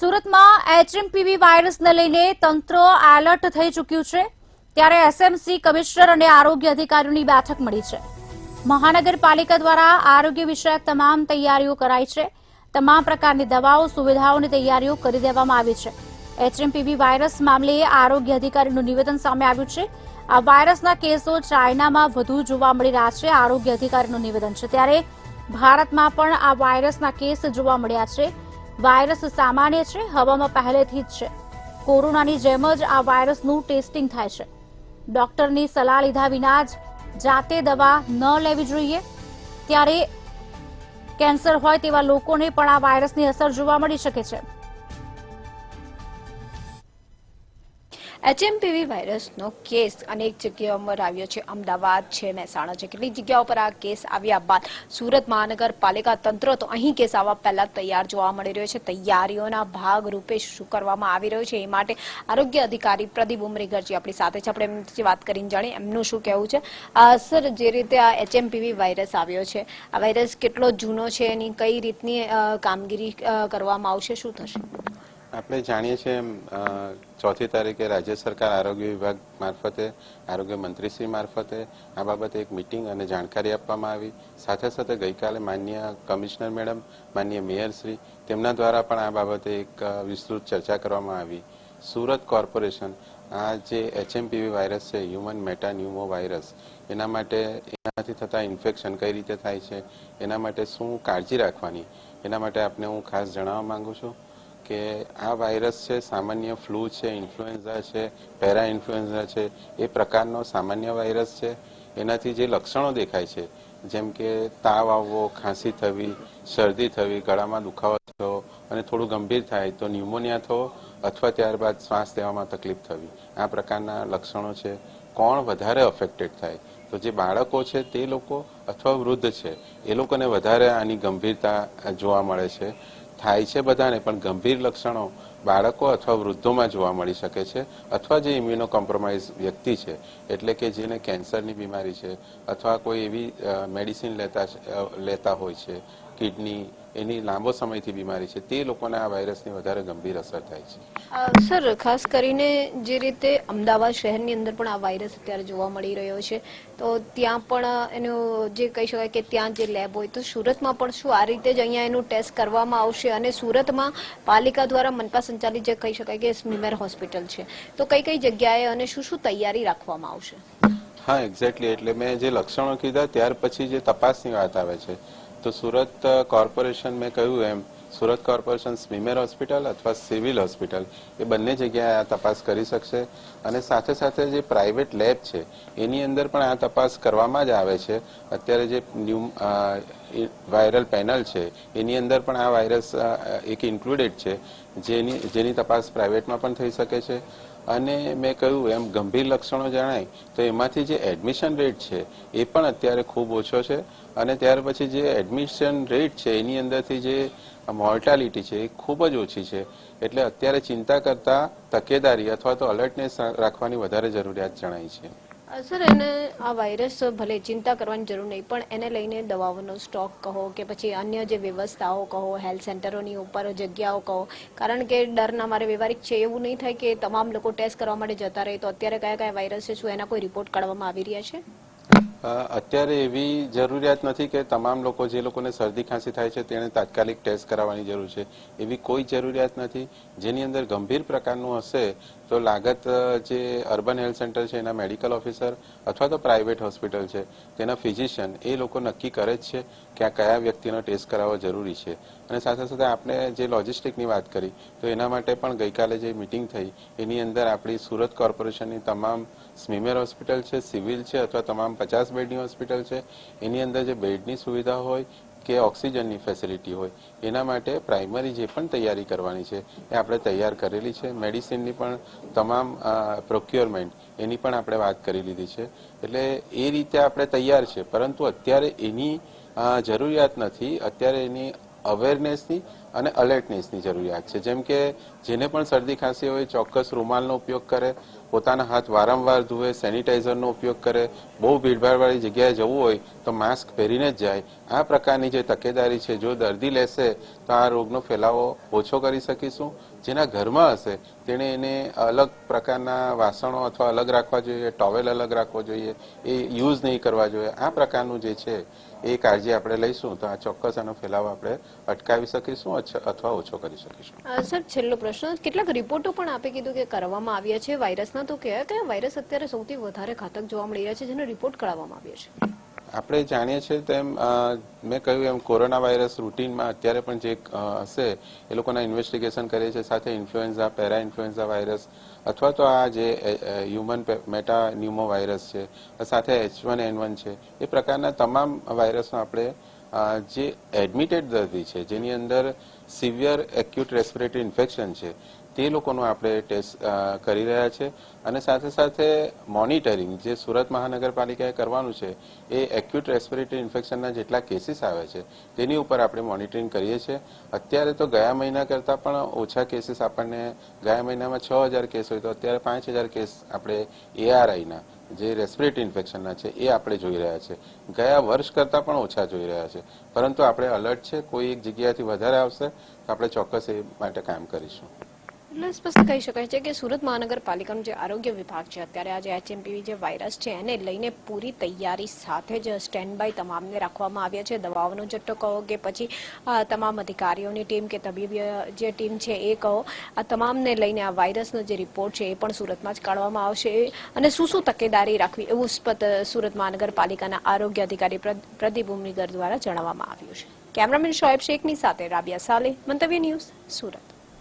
સુરતમાં એચએમપીવી વાયરસને લઈને તંત્ર એલર્ટ થઈ ચૂક્યું છે ત્યારે એસએમસી કમિશનર અને આરોગ્ય અધિકારીઓની બેઠક મળી છે। મહાનગરપાલિકા દ્વારા આરોગ્ય વિષયક તમામ તૈયારીઓ કરાઈ છે। તમામ પ્રકારની દવાઓ સુવિધાઓની તૈયારીઓ કરી દેવામાં આવી છે। એચએમપીવી વાયરસ મામલે આરોગ્ય અધિકારીનું નિવેદન સામે આવ્યું છે। આ વાયરસના કેસો ચાઇનામાં વધુ જોવા મળી રહ્યા છે। આરોગ્ય અધિકારીનું નિવેદન છે ત્યારે ભારતમાં પણ આ વાયરસના કેસ જોવા મળ્યા છે। વાયરસ સામાન્ય છે, હવામાં પહેલેથી જ છે। કોરોનાની જેમ જ આ વાયરસનું ટેસ્ટિંગ થાય છે। ડોક્ટરની સલાહ લીધા વિના જ જાતે દવા ન લેવી જોઈએ। ત્યારે કેન્સર હોય તેવા લોકોને પણ આ વાયરસની અસર જોવા મળી શકે છે। એચએમપીવી વાયરસનો કેસ અનેક જગ્યાઓ પર આવ્યો છે। અમદાવાદ છે, મહેસાણા છે, કેટલીક જગ્યાઓ પર આ કેસ આવ્યા બાદ સુરત મહાનગરપાલિકા તંત્ર તો અહીં કેસ આવવા પહેલા તૈયાર જોવા મળી રહ્યો છે। તૈયારીઓના ભાગરૂપે શું કરવામાં આવી રહ્યું છે એ માટે આરોગ્ય અધિકારી પ્રદીપ ઉમરીગરજી આપણી સાથે છે। આપણે એમથી વાત કરીને જાણીએ એમનું શું કહેવું છે। સર, જે રીતે આ એચએમપીવી વાયરસ આવ્યો છે, આ વાયરસ કેટલો જૂનો છે, એની કઈ રીતની કામગીરી કરવામાં આવશે, શું થશે? આપણે જાણીએ છીએ ચોથી તારીખે રાજ્ય સરકાર આરોગ્ય વિભાગ મારફતે આરોગ્ય મંત્રીશ્રી મારફતે આ બાબતે એક મિટિંગ અને જાણકારી આપવામાં આવી। સાથે સાથે ગઈકાલે માનનીય કમિશનર મેડમ, માનનીય મેયરશ્રી તેમના દ્વારા પણ આ બાબતે એક વિસ્તૃત ચર્ચા કરવામાં આવી। સુરત કોર્પોરેશન આ જે એચએમપીવી વાયરસ છે, હ્યુમન મેટાન્યુમો વાયરસ, એના માટે એનાથી થતા ઇન્ફેક્શન કઈ રીતે થાય છે, એના માટે શું કાળજી રાખવાની, એના માટે આપને હું ખાસ જણાવવા માંગુ છું કે આ વાયરસ છે સામાન્ય ફ્લૂ છે, ઇન્ફ્લુએન્ઝા છે, પેરા ઇન્ફ્લુએન્ઝા છે, એ પ્રકારનો સામાન્ય વાયરસ છે। એનાથી જે લક્ષણો દેખાય છે, જેમ કે તાવ આવવો, ખાંસી થવી, શરદી થવી, ગળામાં દુખાવો થવો અને થોડું ગંભીર થાય તો ન્યુમોનિયા થવો અથવા ત્યારબાદ શ્વાસ લેવામાં તકલીફ થવી, આ પ્રકારના લક્ષણો છે। કોણ વધારે અફેક્ટેડ થાય તો જે બાળકો છે તે લોકો અથવા વૃદ્ધ છે એ લોકોને વધારે આની ગંભીરતા જોવા મળે છે। થાય છે બધાને, પણ ગંભીર લક્ષણો બાળકો અથવા વૃદ્ધોમાં જોવા મળી શકે છે, અથવા જે ઇમ્યુનો કોમ્પ્રોમાઇઝ વ્યક્તિ છે, એટલે કે જેને કેન્સરની બીમારી છે અથવા કોઈ એવી મેડિસિન લેતા હોય છે, કિડની એની લાંબો સમયથી બીમારી છે, તે લોકોને આ વાયરસની વધારે ગંભીર અસર થાય છે। સર, ખાસ કરીને જે રીતે અમદાવાદ શહેરની અંદર પણ આ વાયરસ અત્યારે જોવા મળી રહ્યો છે, તો ત્યાં પણ એનું જે કહી શકાય કે ત્યાં જે લેબ હોય, તો સુરતમાં પણ શું આ રીતે જ અહીંયા એનું ટેસ્ટ કરવામાં આવશે? અને સુરતમાં પાલિકા દ્વારા મનપા સંચાલિત જે કહી શકાય કે સ્મીમેર હોસ્પિટલ છે, તો કઈ કઈ જગ્યાએ અને શું શું તૈયારી રાખવામાં આવશે? હા, એક્ઝેક્ટલી, એટલે મેં જે લક્ષણો કીધા ત્યાર પછી જે તપાસની વાત આવે છે, તો સુરત કોર્પોરેશન, મેં કહ્યું એમ, સુરત કોર્પોરેશન સ્મીમેર હોસ્પિટલ અથવા સિવિલ હોસ્પિટલ એ બંને જગ્યાએ આ તપાસ કરી શકશે। અને સાથે સાથે જે પ્રાઇવેટ લેબ છે એની અંદર પણ આ તપાસ કરવામાં જ આવે છે। અત્યારે જે વાયરલ પેનલ છે એની અંદર પણ આ વાયરસ એક ઇન્ક્લુડેડ છે, જેની તપાસ પ્રાઇવેટમાં પણ થઈ શકે છે। અને મેં કહ્યું એમ ગંભીર લક્ષણો જણાય તો એમાંથી જે એડમિશન રેટ છે એ પણ અત્યારે ખૂબ ઓછો છે। અને ત્યાર પછી જે એડમિશન રેટ છે એની અંદરથી જે મોર્ટાલિટી છે એ ખૂબ જ ઓછી છે। એટલે અત્યારે ચિંતા કરતા તકેદારી અથવા તો અલર્ટનેસ રાખવાની વધારે જરૂરિયાત જણાય છે। સર, એને આ વાયરસ ભલે ચિંતા કરવાની જરૂર નહીં, પણ એને લઈને દવાઓનો સ્ટોક કહો કે પછી અન્ય જે વ્યવસ્થાઓ કહો, હેલ્થ સેન્ટરોની ઉપર જગ્યાઓ કહો, કારણ કે ડરના મારે વ્યવહારિક છે એવું નહીં થાય કે તમામ લોકો ટેસ્ટ કરવા માટે જતા રહે, તો અત્યારે કયા કયા વાયરસ છે, શું એના કોઈ રિપોર્ટ કાઢવામાં આવી રહ્યા છે? અત્યારે એવી જરૂરિયાત નથી કે તમામ લોકો, જે લોકોને શરદી ખાંસી થાય છે તેને તાત્કાલિક ટેસ્ટ કરાવવાની જરૂર છે, એવી કોઈ જરૂરિયાત નથી। જેની અંદર ગંભીર પ્રકારનું હશે તો લાગત જે અર્બન હેલ્થ સેન્ટર છે એના મેડિકલ ઓફિસર અથવા તો પ્રાઇવેટ હોસ્પિટલ છે તેના ફિઝિશિયન એ લોકો નક્કી કરે જ છે કે આ કયા વ્યક્તિનો ટેસ્ટ કરાવવો જરૂરી છે। અને સાથે સાથે આપણે જે લોજિસ્ટિકની વાત કરી તો એના માટે પણ ગઈકાલે જે મિટિંગ થઈ એની અંદર આપણી સુરત કોર્પોરેશનની તમામ સ્મીમેર હોસ્પિટલ છે, સિવિલ છે અથવા તમામ 50 બેડની હોસ્પિટલ છે, એની અંદર જે બેડની સુવિધા હોય કે ઓક્સિજનની ફેસિલિટી હોય એના માટે પ્રાઇમરી જે પણ તૈયારી કરવાની છે એ આપણે તૈયાર કરેલી છે। મેડિસિનની પણ તમામ પ્રોક્યોરમેન્ટ એની પણ આપણે વાત કરી લીધી છે। એટલે એ રીતે આપણે તૈયાર છે, પરંતુ અત્યારે એની જરૂરિયાત નથી, અત્યારે એની અવેરનેસની અને અલર્ટનેસની જરૂરિયાત છે. જેમ કે જેને પણ શરદી ખાંસી હોય ચોક્કસ રૂમાલનો ઉપયોગ કરે, પોતાના હાથ વારંવાર ધુએ, સેનિટાઈઝરનો ઉપયોગ કરે, બહુ ભીડભાડવાળી જગ્યાએ જવું હોય તો માસ્ક પહેરીને જ જાય. આ પ્રકારની જે તકેદારી છે જો દર્દી લેશે તો આ રોગનો ફેલાવો ઓછો કરી શકીશું. જેના ઘરમાં હશે તેણે એને અલગ પ્રકારના વાસણો અથવા અલગ રાખવા જોઈએ, ટોવેલ અલગ રાખવો જોઈએ, એ યુઝ નહીં કરવા જોઈએ. આ પ્રકારનું જે છે એ કાળજી આપણે લઈશું તો આ ચોક્કસ આનો ફેલાવો આપણે અટકાવી શકીશું અથવા ઓછો કરી શકીશું. સર, છેલ્લો પ્રશ્ન, કેટલાક રિપોર્ટો પણ આપે કીધું કે કરવામાં આવ્યા છે વાયરસના, તો કયા કયા વાયરસ અત્યારે સૌથી વધારે ઘાતક જોવા મળી રહ્યા છે જેનો રિપોર્ટ કરાવવામાં આવ્યો છે? આપણે જાણીએ છીએ તેમ મેં કહ્યું એમ કોરોના વાયરસ રૂટીનમાં અત્યારે પણ જે હશે એ લોકોના ઇન્વેસ્ટિગેશન કરે છે. સાથે ઇન્ફ્લુએન્ઝા, પેરા ઇન્ફ્લુએન્ઝા વાયરસ અથવા તો આ જે હ્યુમન મેટા ન્યુમો વાયરસ છે, સાથે H1N1 છે, એ પ્રકારના તમામ વાયરસનો આપણે જે એડમિટેડ દર્દી છે જેની અંદર સિવિયર એક્યુટ રેસ્પિરેટરી ઇન્ફેક્શન છે તે લોકોનો આપણે ટેસ્ટ કરી રહ્યા છે. અને સાથે સાથે મોનિટરિંગ જે સુરત મહાનગરપાલિકાએ કરવાનું છે એ એક્યુટ રેસ્પિરેટરી ઇન્ફેક્શનના જેટલા કેસીસ આવે છે તેની ઉપર આપણે મોનિટરિંગ કરીએ છીએ. અત્યારે તો ગયા મહિના કરતાં પણ ઓછા કેસીસ આપણને, ગયા મહિનામાં 6000 કેસ હોય તો અત્યારે 5000 કેસ આપણે ARIના જે રેસ્પિરેટરી ઇન્ફેક્શનના છે એ આપણે જોઈ રહ્યા છે. ગયા વર્ષ કરતાં પણ ઓછા જોઈ રહ્યા છે. પરંતુ આપણે અલર્ટ છે, કોઈ એક જગ્યાથી વધારે આવશે તો આપણે ચોક્કસ એ માટે કામ કરીશું. એટલે સ્પષ્ટ કહી શકાય છે કે સુરત મહાનગરપાલિકાનું જે આરોગ્ય વિભાગ છે અત્યારે આ જે HMPV જે વાયરસ છે એને લઈને પૂરી તૈયારી સાથે જ સ્ટેન્ડ બાય તમામને રાખવામાં આવ્યા છે. દવાઓનો જથ્થો કહો કે પછી તમામ અધિકારીઓની ટીમ કે તબીબી જે ટીમ છે એ કહો, આ તમામને લઈને આ વાયરસનો જે રિપોર્ટ છે એ પણ સુરતમાં જ કાઢવામાં આવશે. અને શું તકેદારી રાખવી એવું સુરત મહાનગરપાલિકાના આરોગ્ય અધિકારી પ્રદીપ ઉમરીગર દ્વારા જણાવવામાં આવ્યું છે. કેમેરામેન શોએબ શેખની સાથે રાબિયા સાલે, મંતવ્ય ન્યૂઝ, સુરત.